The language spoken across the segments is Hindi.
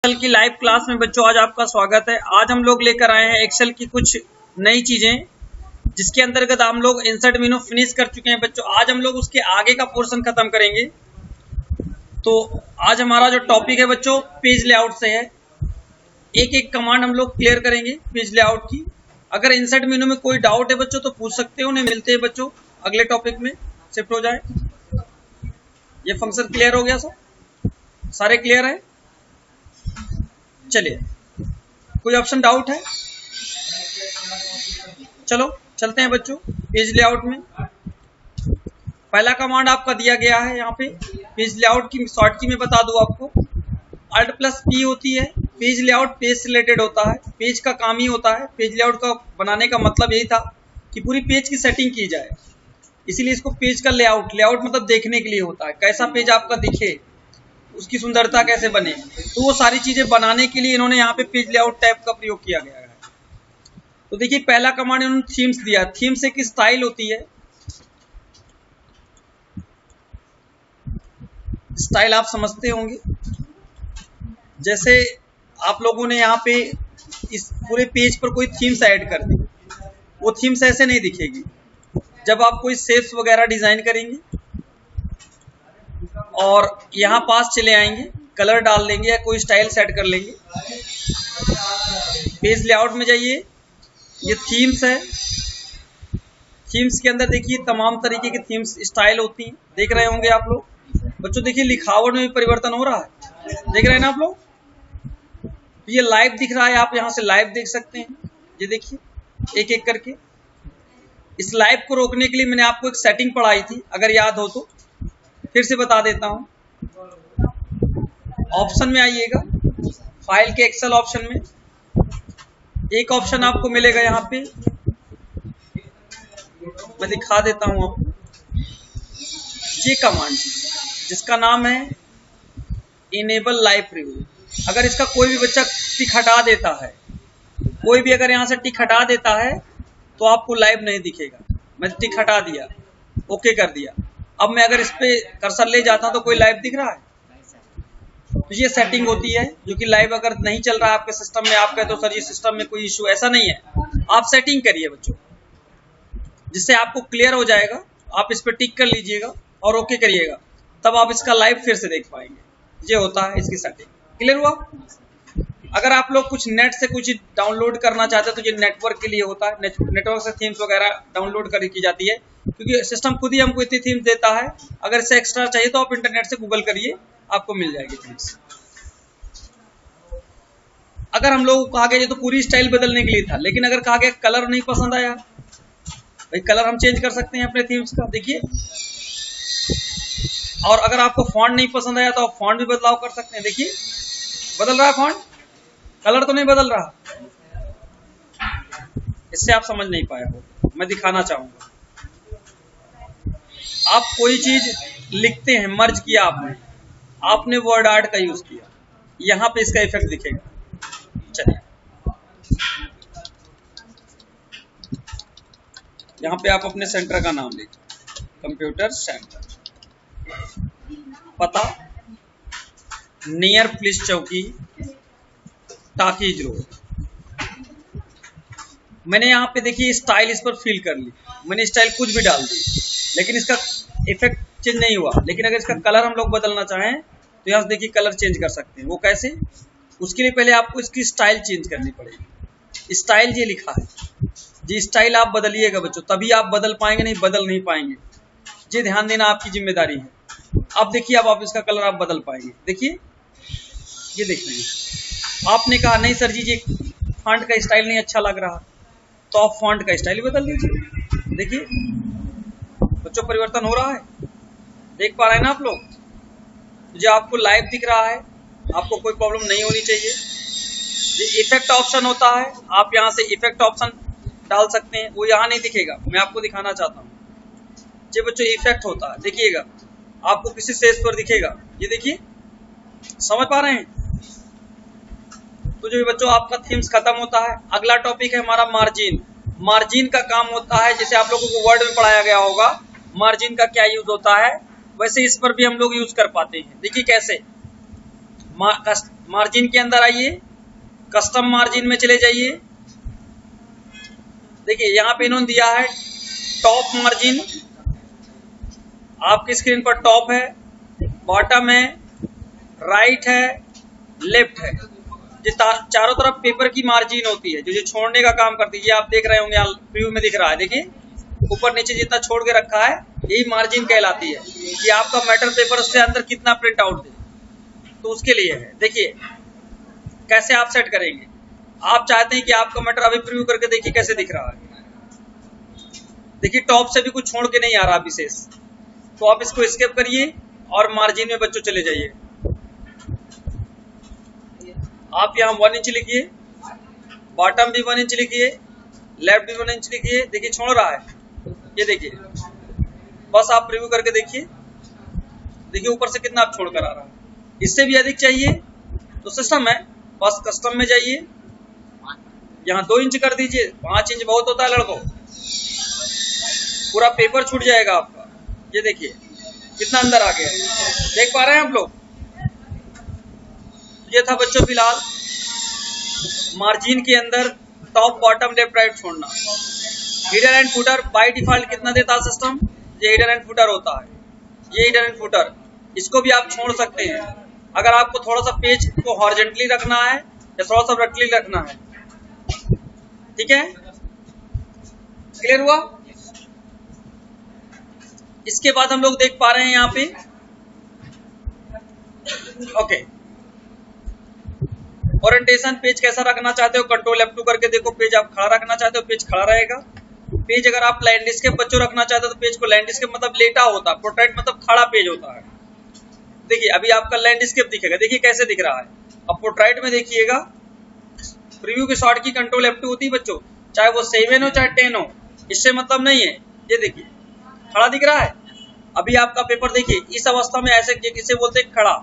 एक्सेल की लाइव क्लास में बच्चों आज आपका स्वागत है। आज हम लोग लेकर आए हैं एक्सेल की कुछ नई चीजें, जिसके अंतर्गत हम लोग इंसर्ट मेनू फिनिश कर चुके हैं बच्चों। आज हम लोग उसके आगे का पोर्शन खत्म करेंगे। तो आज हमारा जो टॉपिक है बच्चों पेज लेआउट से है। एक एक कमांड हम लोग क्लियर करेंगे पेज लेआउट की। अगर इंसर्ट मेनू में कोई डाउट है बच्चों तो पूछ सकते हो। उन्हें मिलते हैं बच्चों अगले टॉपिक में शिफ्ट हो जाए। ये फंक्शन क्लियर हो गया सब, सारे क्लियर है। चलिए, कोई ऑप्शन डाउट है? चलो चलते हैं बच्चों पेज लेआउट में। पहला कमांड आपका दिया गया है यहाँ पे पेज लेआउट की शॉर्ट की मैं बता दूं आपको। Alt प्लस P होती है। पेज लेआउट पेज से रिलेटेड होता है, पेज का काम ही होता है। पेज लेआउट का बनाने का मतलब यही था कि पूरी पेज की सेटिंग की जाए, इसीलिए इसको पेज का लेआउट मतलब देखने के लिए होता है। कैसा पेज आपका दिखे, उसकी सुंदरता कैसे बने, तो वो सारी चीजें बनाने के लिए इन्होंने यहाँ पे पेज लेआउट टैब का प्रयोग किया गया है। तो देखिए पहला कमांड इन्होंने थीम्स दिया। थीम्स एक स्टाइल होती है। स्टाइल आप समझते होंगे, जैसे आप लोगों ने यहाँ पे इस पूरे पेज पर कोई थीम्स ऐड कर दी, वो थीम्स ऐसे नहीं दिखेगी। जब आप कोई शेप्स वगैरह डिजाइन करेंगे और यहाँ पास चले आएंगे, कलर डाल लेंगे या कोई स्टाइल सेट कर लेंगे। पेज लेआउट में जाइए, ये थीम्स है। थीम्स के अंदर देखिए तमाम तरीके की थीम्स स्टाइल होती हैं, देख रहे होंगे आप लोग। बच्चों देखिए लिखावट में भी परिवर्तन हो रहा है, देख रहे हैं ना आप लोग। ये लाइव दिख रहा है, आप यहाँ से लाइव देख सकते हैं। ये देखिए एक एक करके। इस लाइव को रोकने के लिए मैंने आपको एक सेटिंग पढ़ाई थी, अगर याद हो तो फिर से बता देता हूं। ऑप्शन में आइएगा, फाइल के एक्सेल ऑप्शन में एक ऑप्शन आपको मिलेगा यहाँ पे, मैं दिखा देता हूं आपको। ये कमांड जिसका नाम है इनेबल लाइव प्रीव्यू। अगर इसका कोई भी बच्चा टिक हटा देता है, कोई भी अगर यहाँ से टिक हटा देता है तो आपको लाइव नहीं दिखेगा। मैं टिक हटा दिया, ओके कर दिया। अब मैं अगर इस पे कर्सर ले जाता हूं तो कोई लाइव दिख रहा है? तो ये सेटिंग होती है जो कि लाइव अगर नहीं चल रहा है आपके सिस्टम में, आप कहते हो सर ये सिस्टम में कोई इशू, ऐसा नहीं है। आप सेटिंग करिए बच्चों, जिससे आपको क्लियर हो जाएगा। आप इस पे टिक कर लीजिएगा और ओके करिएगा, तब आप इसका लाइव फिर से देख पाएंगे। ये होता है इसकी सेटिंग। क्लियर हुआ? अगर आप लोग कुछ नेट से कुछ डाउनलोड करना चाहते हैं तो ये नेटवर्क के लिए होता है। नेटवर्क से थीम्स वगैरह डाउनलोड की जाती है, क्योंकि सिस्टम खुद ही हमको इतनी थीम्स देता है। अगर इससे एक्स्ट्रा चाहिए तो आप इंटरनेट से गूगल करिए, आपको मिल जाएगी थीम्स। अगर हम लोग कहा गया ये तो पूरी स्टाइल बदलने के लिए था, लेकिन अगर कहा गया कलर नहीं पसंद आया भाई, कलर हम चेंज कर सकते हैं अपने थीम्स का, देखिए। और अगर आपको फॉन्ट नहीं पसंद आया तो आप फॉन्ट भी बदलाव कर सकते हैं। देखिए बदल रहा है फॉन्ट, कलर तो नहीं बदल रहा। इससे आप समझ नहीं पाए हो, मैं दिखाना चाहूंगा। आप कोई चीज लिखते हैं, मर्ज किया आपने वर्ड आर्ट का यूज किया, यहां पे इसका इफेक्ट दिखेगा। चलिए यहां पे आप अपने सेंटर का नाम लिखिए, कंप्यूटर सेंटर, पता नियर पुलिस चौकी, टाकीज रोड। मैंने यहाँ पे देखिए स्टाइल इस पर फिल कर ली, मैंने स्टाइल कुछ भी डाल दी, लेकिन इसका इफेक्ट चेंज नहीं हुआ। लेकिन अगर इसका कलर हम लोग बदलना चाहें तो यहाँ से देखिए कलर चेंज कर सकते हैं। वो कैसे? उसके लिए पहले आपको इसकी स्टाइल चेंज करनी पड़ेगी। स्टाइल ये लिखा है, जी स्टाइल आप बदलिएगा बच्चों, तभी आप बदल पाएंगे, नहीं बदल नहीं पाएंगे। ये ध्यान देना आपकी जिम्मेदारी है। अब देखिए अब आप इसका कलर आप बदल पाएंगे। देखिए ये देख रहे हैं, आपने कहा नहीं सर जी ये फॉन्ट का स्टाइल नहीं अच्छा लग रहा, तो आप फॉन्ट का स्टाइल बदल दीजिए। देखिए बच्चों परिवर्तन हो रहा है, देख पा रहे हैं ना आप लोग। जो आपको लाइव दिख रहा है, आपको कोई प्रॉब्लम नहीं होनी चाहिए। ये इफेक्ट ऑप्शन होता है, आप यहाँ से इफेक्ट ऑप्शन डाल सकते हैं। वो यहाँ नहीं दिखेगा, मैं आपको दिखाना चाहता हूँ। ये बच्चों इफेक्ट होता है, देखिएगा आपको किसी सेज पर दिखेगा। ये देखिए, समझ पा रहे हैं? तो जो बच्चों आपका थीम्स खत्म होता है। अगला टॉपिक है हमारा मार्जिन। मार्जिन का काम होता है, जैसे आप लोगों को वर्ड में पढ़ाया गया होगा मार्जिन का क्या यूज होता है, वैसे इस पर भी हम लोग यूज कर पाते हैं। देखिए कैसे मार्जिन के अंदर आइए, कस्टम मार्जिन में चले जाइए। देखिए यहाँ पे इन्होंने दिया है टॉप मार्जिन, आपकी स्क्रीन पर टॉप है, बॉटम है, राइट है, लेफ्ट है। जो चारों तरफ पेपर की मार्जिन होती है, जो छोड़ने का काम करती है, ये आप देख रहे होंगे, यहाँ प्रीव्यू में दिख रहा है। देखिए ऊपर नीचे जितना छोड़ के रखा है, यही मार्जिन कहलाती है कि आपका मैटर पेपर उससे अंदर कितना प्रिंट आउट दे, तो उसके लिए है। देखिए कैसे आप सेट करेंगे। आप चाहते हैं कि आपका मैटर अभी प्रीव्यू करके देखिए कैसे दिख रहा है। देखिए टॉप से भी कुछ छोड़ के नहीं आ रहा विशेष, तो आप इसको स्केप करिए और मार्जिन में बच्चों चले जाइए। आप यहाँ 1 इंच लिखिए, बॉटम भी 1 इंच लिखिए, लेफ्ट भी 1 इंच लिखिए। देखिए छोड़ रहा है, ये देखिए, बस आप प्रीव्यू करके देखिए। देखिए ऊपर से कितना आप छोड़ कर आ रहा है। इससे भी अधिक चाहिए तो सिस्टम है, बस कस्टम में जाइए, यहाँ 2 इंच कर दीजिए। 5 इंच बहुत होता है लड़कों, पूरा पेपर छूट जाएगा आपका। ये देखिए कितना अंदर आ गया, देख पा रहे हैं आप लोग। ये था बच्चों फिलहाल मार्जिन के अंदर टॉप बॉटम लेफ्ट राइट छोड़ना। Header and footer by default कितना देता है सिस्टम, ये हीडर एंड फुटर होता है। ये हीडर एंड फुटर, इसको भी आप छोड़ सकते हैं अगर आपको थोड़ा सा पेज को हॉरिजॉन्टली रखना है या थोड़ा सा वर्टिकली रखना है। ठीक है, क्लियर हुआ। इसके बाद हम लोग देख पा रहे हैं यहाँ पे, ओके, ओरिएंटेशन पेज कैसा रखना चाहते हो, कंट्रोल F2 करके देखो। पेज आप खड़ा रखना चाहते हो, पेज खड़ा रहेगा। पेज अगर आप लैंडस्केप बच्चों रखना चाहते हो तो पेज को लैंडस्केप मतलब लेटा होता है, पोर्ट्रेट मतलब खड़ा पेज होता है। देखिए अभी आपका लैंडस्केप दिखेगा, देखिए कैसे दिख रहा है। अब पोर्ट्रेट में देखिएगा, प्रीव्यू के शॉट की कंट्रोल F2 होती है बच्चों, चाहे वो 7 हो चाहे 10 हो, इससे मतलब नहीं है। ये देखिए खड़ा दिख रहा है। अभी आपका पेपर देखिए इस अवस्था में ऐसे, इसे बोलते हैं खड़ा,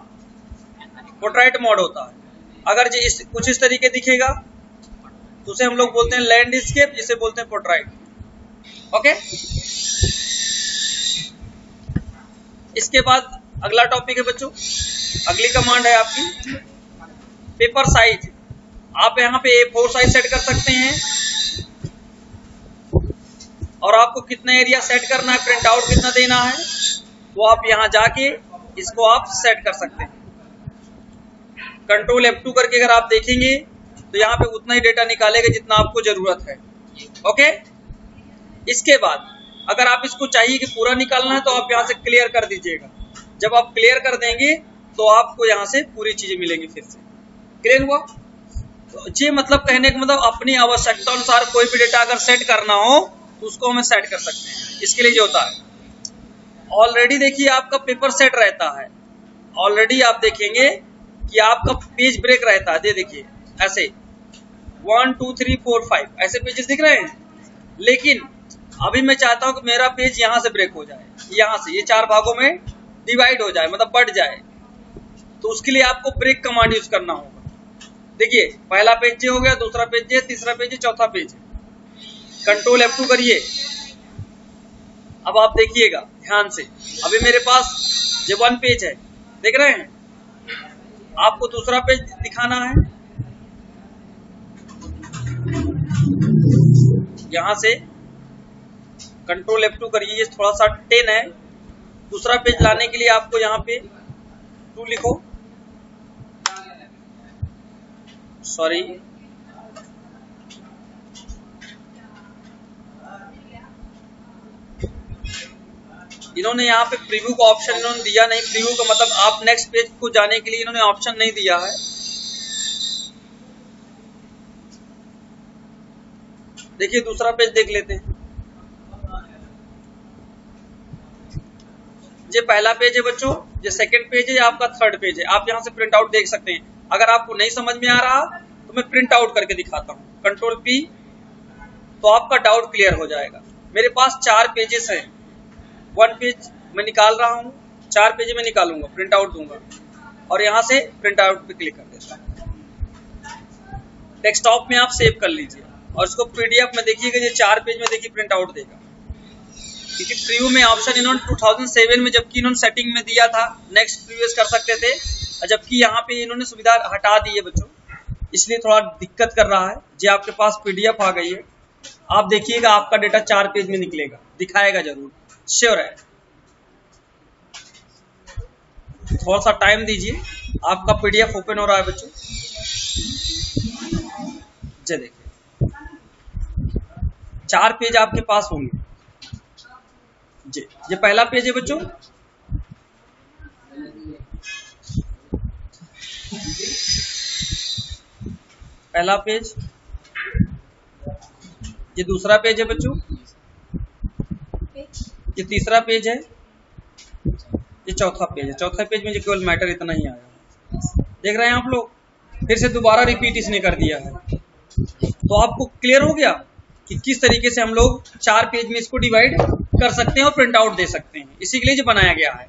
पोर्ट्रेट मोड होता है। अगर जो कुछ इस तरीके दिखेगा तो उसे हम लोग बोलते हैं लैंडस्केप, जिसे बोलते हैं पोर्ट्रेट। ओके, इसके बाद अगला टॉपिक है बच्चों, अगली कमांड है आपकी पेपर साइज। आप यहाँ पे A4 साइज सेट कर सकते हैं और आपको कितना एरिया सेट करना है, प्रिंट आउट कितना देना है, तो आप यहाँ जाके इसको आप सेट कर सकते हैं। कंट्रोल F2 करके अगर आप देखेंगे तो यहाँ पे उतना ही डेटा निकालेगा जितना आपको जरूरत है। ओके, इसके बाद अगर आप इसको चाहिए कि पूरा निकालना है तो आप यहाँ से क्लियर कर दीजिएगा। जब आप क्लियर कर देंगे तो आपको यहाँ से पूरी चीजें मिलेंगी फिर से। क्लियर हुआ। तो ये मतलब कहने का मतलब अपनी आवश्यकता अनुसार कोई भी डेटा अगर सेट करना हो तो उसको हमें सेट कर सकते हैं। इसके लिए जो होता है, ऑलरेडी देखिए आपका पेपर सेट रहता है, ऑलरेडी आप देखेंगे कि आपका पेज ब्रेक रहता है। देखिए ऐसे 1 2 3 4 5 ऐसे पेजेस दिख रहे हैं। लेकिन अभी मैं चाहता हूं कि मेरा पेज यहां से ब्रेक हो जाए, यहां से ये 4 भागों में डिवाइड हो जाए, मतलब बढ़ जाए। तो उसके लिए आपको ब्रेक कमांड यूज करना होगा। देखिए पहला पेज ये हो गया, दूसरा पेज ये, तीसरा पेज ये, चौथा पेज है। कंट्रोल F2 करिए। अब आप देखिएगा ध्यान से, अभी मेरे पास ये 1 पेज है, देख रहे हैं। आपको दूसरा पेज दिखाना है, यहां से कंट्रोल F2 करिए, ये थोड़ा सा 10 है। दूसरा पेज लाने के लिए आपको यहाँ पे 2 लिखो, सॉरी, इन्होंने यहाँ पे प्रीव्यू का ऑप्शन इन्होंने दिया नहीं। प्रीव्यू का मतलब आप नेक्स्ट पेज को जाने के लिए इन्होंने ऑप्शन नहीं दिया है। देखिए दूसरा पेज देख लेते हैं। ये पहला पेज है बच्चों, ये सेकंड पेज है, आपका थर्ड पेज है। आप यहाँ से प्रिंट आउट देख सकते हैं। अगर आपको नहीं समझ में आ रहा तो मैं प्रिंट आउट करके दिखाता हूँ, कंट्रोल P, तो आपका डाउट क्लियर हो जाएगा। मेरे पास 4 पेजेस हैं, 1 पेज मैं निकाल रहा हूँ, 4 पेज में निकालूंगा, प्रिंट आउट दूंगा और यहाँ से प्रिंट आउट पे क्लिक कर देता हूँ। डेस्कटॉप में आप सेव कर लीजिए और इसको PDF में देखिएगा, ये 4 पेज में देखिए प्रिंट आउट देगा। क्योंकि प्रीव्यू में ऑप्शन इन्होंने 2007 में, जबकि इन्होंने सेटिंग में दिया था नेक्स्ट प्रीवियस कर सकते थे, जबकि यहाँ पे इन्होंने सुविधा हटा दी है बच्चों, इसलिए थोड़ा दिक्कत कर रहा है। जो आपके पास PDF आ गई है, आप देखिएगा आपका डेटा 4 पेज में निकलेगा, दिखाएगा जरूर, श्योर है। थोड़ा सा टाइम दीजिए, आपका PDF ओपन हो रहा है बच्चों। जी देखिए 4 पेज आपके पास होंगे जी। ये पहला पेज है बच्चों, पहला पेज। ये दूसरा पेज है बच्चों, ये तीसरा पेज है, ये चौथा पेज है। चौथा पेज में जो केवल मैटर इतना ही आया, देख रहे हैं आप लोग। फिर से दोबारा रिपीट इसने कर दिया है। तो आपको क्लियर हो गया कि किस तरीके से हम लोग 4 पेज में इसको डिवाइड कर सकते हैं और प्रिंट आउट दे सकते हैं। इसी के लिए जो बनाया गया है।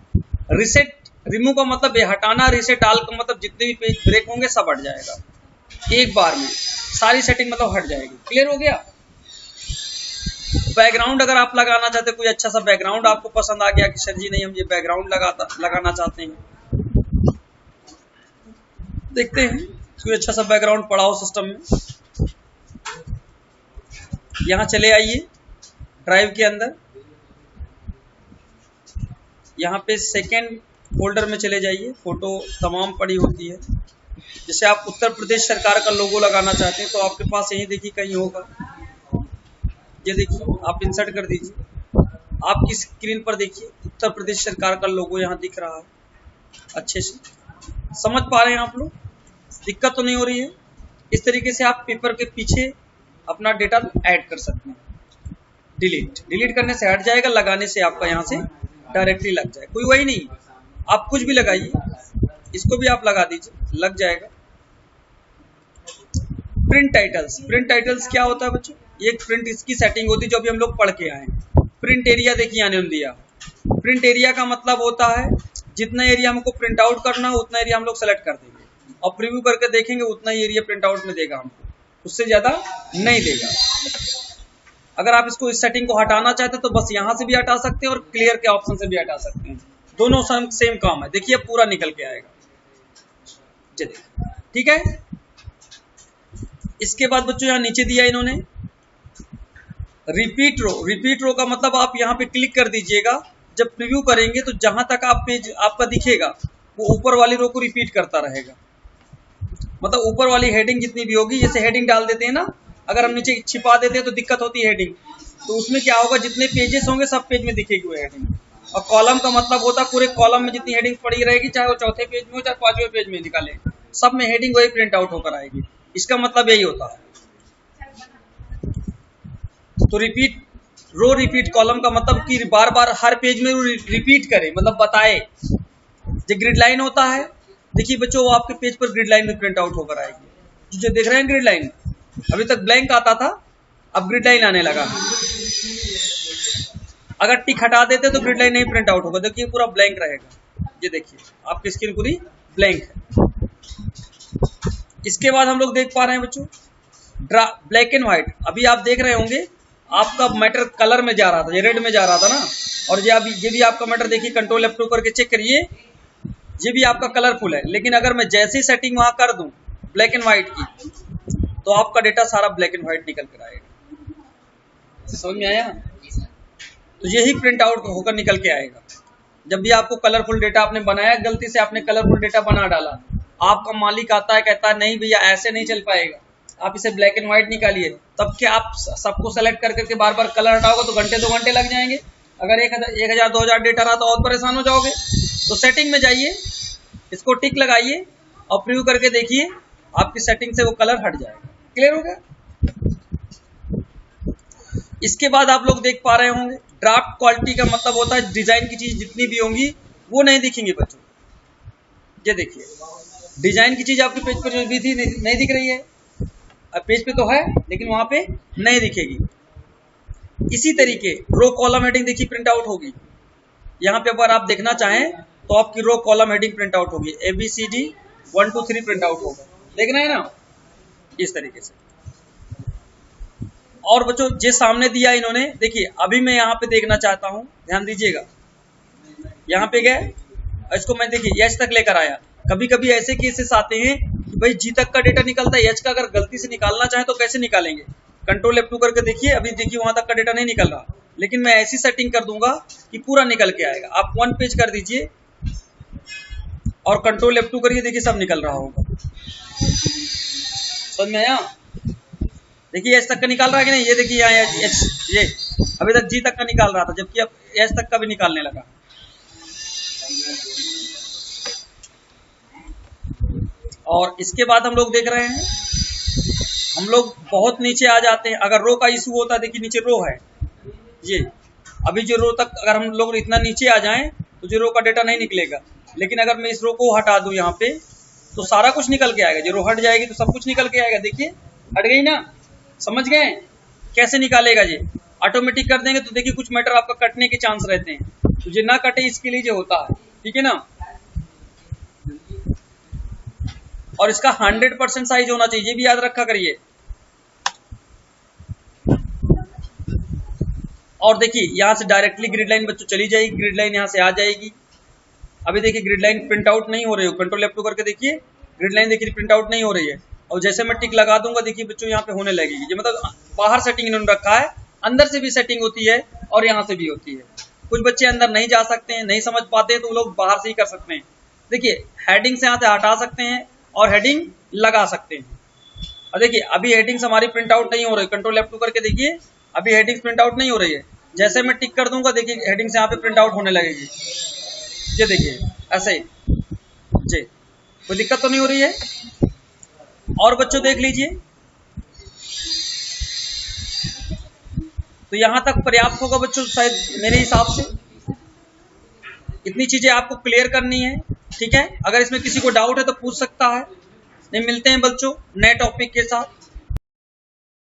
रिसेट रिमूव का मतलब हटाना, रिसेट आल का मतलब जितने भी पेज ब्रेक होंगे सब हट जाएगा एक बार में, सारी सेटिंग मतलब हट जाएगी। क्लियर हो गया। बैकग्राउंड अगर आप लगाना चाहते, कोई अच्छा सा बैकग्राउंड आपको पसंद आ गया कि सर जी नहीं हम ये बैकग्राउंड लगाना चाहते हैं, देखते हैं कोई अच्छा सा बैकग्राउंड पड़ा हो सिस्टम में। यहाँ चले आइए ड्राइव के अंदर, यहाँ पे सेकेंड फोल्डर में चले जाइए। फोटो तमाम पड़ी होती है। जैसे आप उत्तर प्रदेश सरकार का लोगो लगाना चाहते हैं तो आपके पास यही देखिए कहीं होगा, ये देखिए आप इंसर्ट कर दीजिए। आपकी स्क्रीन पर देखिए उत्तर प्रदेश सरकार का लोगो यहाँ दिख रहा है। अच्छे से समझ पा रहे हैं आप लोग, दिक्कत तो नहीं हो रही है। इस तरीके से आप पेपर के पीछे अपना डेटा ऐड कर सकते हैं। डिलीट करने से हट जाएगा, लगाने से आपका यहाँ से डायरेक्टली लग जाएगा। कोई वही नहीं, आप कुछ भी लगाइए, इसको भी आप लगा दीजिए, लग जाएगा। प्रिंट टाइटल्स क्या होता है बच्चों? ये एक प्रिंट इसकी सेटिंग होती है जो अभी हम लोग पढ़ के आए हैं। प्रिंट एरिया देखिए आने दिया। प्रिंट एरिया का मतलब होता है जितना एरिया हमको प्रिंट आउट करना हो उतना एरिया हम लोग सेलेक्ट कर देंगे और प्रीव्यू करके देखेंगे उतना ही एरिया प्रिंट आउट में देगा हमको, उससे ज्यादा नहीं देगा। अगर आप इसको इस सेटिंग को हटाना चाहते हैं तो बस यहाँ से भी हटा सकते हैं और क्लियर के ऑप्शन से भी हटा सकते हैं। दोनों सेम काम है। देखिए पूरा निकल के आएगा। ठीक है। इसके बाद बच्चों यहाँ नीचे दिया इन्होंने रिपीट रो का मतलब आप यहाँ पे क्लिक कर दीजिएगा। जब प्रीव्यू करेंगे तो जहां तक आप पेज आपका दिखेगा वो ऊपर वाली रो को रिपीट करता रहेगा। मतलब ऊपर वाली हेडिंग जितनी भी होगी, जैसे हेडिंग डाल देते हैं ना, अगर हम नीचे छिपा देते हैं तो दिक्कत होती है हेडिंग, तो उसमें क्या होगा जितने पेजेस होंगे सब पेज में दिखेगी वो हेडिंग। और कॉलम का मतलब होता है पूरे कॉलम में जितनी हेडिंग पड़ी रहेगी, चाहे वो चौथे पेज में हो चाहे 5वें पेज में निकाले, सब में हेडिंग वही प्रिंट आउट होकर आएगी। इसका मतलब यही होता है। तो रिपीट कॉलम का मतलब कि बार बार हर पेज में रिपीट करे, मतलब बताए। जो ग्रिड लाइन होता है, देखिए बच्चों वो आपके पेज पर ग्रिड लाइन में प्रिंट आउट होकर आएगी। जो देख रहे हैं ग्रिड लाइन, अभी तक ब्लैंक आता था, अब ग्रिड लाइन आने लगा। अगर टिक हटा देते तो ग्रिड लाइन नहीं प्रिंट आउट होगा। देखिए पूरा ब्लैंक रहेगा। ये देखिए आपकी स्क्रीन पूरी ब्लैंक है। इसके बाद हम लोग देख पा रहे हैं बच्चों ब्लैक एंड व्हाइट। अभी आप देख रहे होंगे आपका मैटर कलर में जा रहा था, ये रेड में जा रहा था ना, और ये भी आपका मैटर देखिए कंट्रोल F2 करके चेक करिए, ये भी आपका कलरफुल है। लेकिन अगर मैं जैसी सेटिंग वहां कर दूं ब्लैक एंड व्हाइट की, तो आपका डेटा सारा ब्लैक एंड व्हाइट निकल कर आएगा। समझ में आया? तो यही प्रिंट आउट होकर निकल के आएगा। जब भी आपको कलरफुल डेटा आपने बनाया, गलती से आपने कलरफुल डेटा बना डाला, आपका मालिक आता है कहता है नहीं भैया ऐसे नहीं चल पाएगा, आप इसे ब्लैक एंड व्हाइट निकालिए। तब क्या आप सबको सेलेक्ट कर करके बार बार कलर हटाओगे तो घंटे 2 घंटे लग जाएंगे। अगर 1000 2000 डेटा रहा तो और परेशान हो जाओगे। तो सेटिंग में जाइए, इसको टिक लगाइए और प्रीव्यू करके देखिए, आपकी सेटिंग से वो कलर हट जाएगा। क्लियर हो गया? इसके बाद आप लोग देख पा रहे होंगे ड्राफ्ट क्वालिटी का मतलब होता है डिजाइन की चीज जितनी भी होंगी वो नहीं दिखेंगी बच्चों। ये देखिए डिजाइन की चीज आपके पेज पर जो भी थी नहीं दिख रही है, अब पेज पे तो है लेकिन वहां पे नहीं दिखेगी। इसी तरीके रो कॉलम हेडिंग देखिए प्रिंट आउट होगी। यहाँ पे अगर आप देखना चाहें तो आपकी row column heading print out होगी, ABCD 1 2 3 प्रिंट आउट होगा। देख रहे हैं ना इस तरीके से। और बच्चों जो सामने दिया इन्होंने, देखिए अभी मैं यहाँ पे देखना चाहता हूँ, ध्यान दीजिएगा। यहाँ पे गए, इसको मैं देखिए यच तक लेकर आया, कभी कभी ऐसे केसेस आते हैं कि भाई जी तक का डेटा निकलता है, एच का अगर गलती से निकालना चाहे तो कैसे निकालेंगे? कंट्रोल F2 करके देखिए, अभी देखिए वहां तक का डेटा नहीं निकल रहा, लेकिन मैं ऐसी सेटिंग कर दूंगा कि पूरा निकल के आएगा। आप 1 पेज कर दीजिए और कंट्रोल F2 करिए, देखिए सब निकल रहा होगा। समझ में आया? देखिए एच तक का निकाल रहा है कि नहीं? ये देखिए यहाँ एच, ये अभी तक जी तक का निकाल रहा था, जबकि अब एच तक का भी निकालने लगा। और इसके बाद हम लोग देख रहे हैं, हम लोग बहुत नीचे आ जाते हैं। अगर रो का इशू होता है, देखिए नीचे रो है ये, अभी जो रो तक अगर हम लोग इतना नीचे आ जाएं तो जो रो का डेटा नहीं निकलेगा, लेकिन अगर मैं इस रो को हटा दूं यहाँ पे तो सारा कुछ निकल के आएगा। जो रो हट जाएगी तो सब कुछ निकल के आएगा। देखिए हट गई ना, समझ गए कैसे निकालेगा? ये ऑटोमेटिक कर देंगे तो देखिए कुछ मैटर आपका कटने के चांस रहते हैं, तो ये ना कटे इसके लिए जो होता है, ठीक है ना। और इसका 100% साइज होना चाहिए, ये भी याद रखा करिए। और देखिए यहाँ से डायरेक्टली ग्रिड लाइन बच्चों चली जाएगी, ग्रिड लाइन यहाँ से आ जाएगी। अभी देखिए ग्रिड लाइन प्रिंट आउट नहीं हो रही है, कंट्रोल F2 करके देखिए ग्रिड लाइन देखिए प्रिंट आउट नहीं हो रही है। और जैसे मैं टिक लगा दूंगा देखिए बच्चों यहाँ पे होने लगेगी। ये मतलब बाहर सेटिंग इन्होंने रखा है, अंदर से भी सेटिंग होती है और यहाँ से भी होती है। कुछ बच्चे अंदर नहीं जा सकते हैं, नहीं समझ पाते हैं, तो वो लोग बाहर से ही कर सकते हैं। देखिए हेडिंग से यहाँ से हटा सकते हैं और हेडिंग लगा सकते हैं। और देखिए अभी हेडिंग्स हमारी प्रिंट आउट नहीं हो रही, कंट्रोल F2 करके देखिए अभी हेडिंग्स प्रिंट आउट नहीं हो रही है। जैसे मैं टिक कर दूंगा देखिए हेडिंग्स यहाँ पे प्रिंट आउट होने लगेगी। ये देखिए ऐसे ही जी, कोई दिक्कत तो नहीं हो रही है। और बच्चों देख लीजिए, तो यहां तक पर्याप्त होगा बच्चों शायद मेरे हिसाब से। इतनी चीजें आपको क्लियर करनी है, ठीक है। अगर इसमें किसी को डाउट है तो पूछ सकता है। नहीं, मिलते हैं बच्चों नए टॉपिक के साथ।